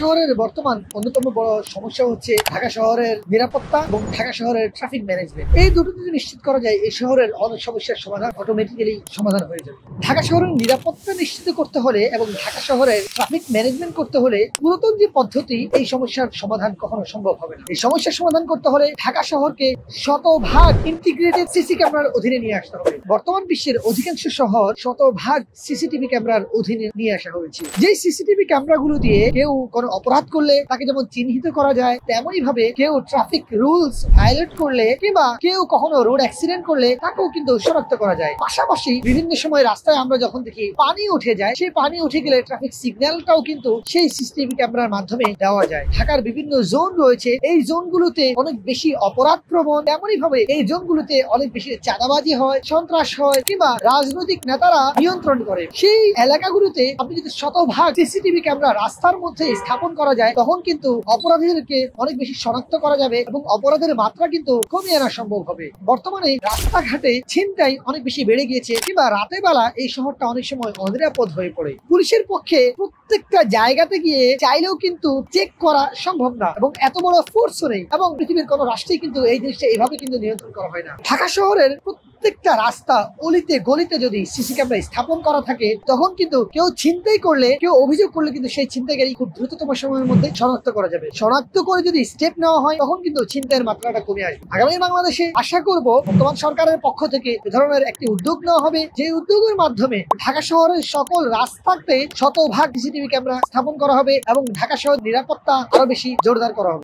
শহরের বর্তমান অন্যতম বড় সমস্যা হচ্ছে ঢাকা শহরের নিরাপত্তা এবং ঢাকা শহরের ট্রাফিক ম্যানেজমেন্ট। এই দুটো যদি নিশ্চিত করা যায়, এই শহরের অনেক সমস্যার সমাধান অটোমেটিক্যালি সমাধান হয়ে যাবে। ঢাকা শহরের নিরাপত্তা নিশ্চিত করতে হলে এবং ঢাকা শহরের ট্রাফিক ম্যানেজমেন্ট করতে হলে পুরাতন যে পদ্ধতি, এই সমস্যার সমাধান কখনো সম্ভব হবে না। এই সমস্যার সমাধান করতে হলে ঢাকা শহরকে শতভাগ ইন্টিগ্রেটেড সিসি ক্যামেরার অধীনে নিয়ে আসতে হবে। বর্তমান বিশ্বের অধিকাংশ শহর শতভাগ সিসিটিভি ক্যামেরার অধীনে নিয়ে আসা হয়েছে। যে সিসিটিভি ক্যামেরাগুলো দিয়ে কেউ কোনো অপরাধ করলে তাকে যেমন চিহ্নিত করা যায়, তেমনই ভাবে কেউ ট্রাফিক রুলস ভায়োলেট করলে কিংবা কেউ কখনো রোড অ্যাক্সিডেন্ট করলে তাকেও কিন্তু শনাক্ত করা যায়। পাশাপাশি বিভিন্ন সময় রাস্তায় আমরা যখন দেখি পানি উঠে যায়, সেই পানি উঠে গেলে ট্রাফিক সিগন্যালটাও কিন্তু সেই সিসিটিভি ক্যামেরার মাধ্যমে দেওয়া যায়। ঢাকার বিভিন্ন জোন রয়েছে, এই জোনগুলোতে অনেক বেশি অপরাধ প্রবণ, তেমনই ভাবে এই জোনগুলোতে অনেক বেশি চাঁদাবাজি হয়, সন্ত্রাস হয় কিংবা রাজনৈতিক নেতারা নিয়ন্ত্রণ করে। সেই এলাকাগুলোতে আপনি যদি শতভাগ সিসিটিভি ক্যামেরা রাস্তার মধ্যে স্থাপন করা যায়, তখন কিন্তু অপরাধীদেরকে অনেক বেশি শনাক্ত করা যাবে এবং অপরাধের মাত্রা কিন্তু কমিয়ে আনা সম্ভব হবে। বর্তমানে রাস্তাঘাটে ছিনতাই অনেক বেশি বেড়ে গিয়েছে কিংবা রাতের বেলা এই শহরটা অনেক সময় অনিরাপদ হয়ে পড়ে। পুলিশের পক্ষে প্রত্যেকটা জায়গাতে গিয়ে চাইলেও কিন্তু চেক করা সম্ভব না এবং এত বড় ফোর্সও নেই এবং পৃথিবীর কোনো রাষ্ট্রেই কিন্তু এই জিনিসটা এভাবে কিন্তু নিয়ন্ত্রণ করা হয় না। ঢাকা শহরের প্রত্যেকটা রাস্তা অলিতে গলিতে যদি সিসি ক্যামেরা স্থাপন করা থাকে, তখন কিন্তু কেউ ছিনতাই করলে, কেউ অভিযোগ করলে কিন্তু সেই ছিনতাইকারী খুব দ্রুততম সময়ের মধ্যে শনাক্ত করা যাবে। শনাক্ত করে যদি স্টেপ নেওয়া হয়, তখন কিন্তু ছিনতাইয়ের মাত্রাটা কমে আসবে। আগামী বাংলাদেশে আশা করব বর্তমান সরকারের পক্ষ থেকে এ ধরনের একটি উদ্যোগ নেওয়া হবে, যে উদ্যোগের মাধ্যমে ঢাকা শহরের সকল রাস্তাতে শতভাগ সিসিটিভি ক্যামেরা স্থাপন করা হবে এবং ঢাকা শহর নিরাপত্তা আরো বেশি জোরদার করা হবে।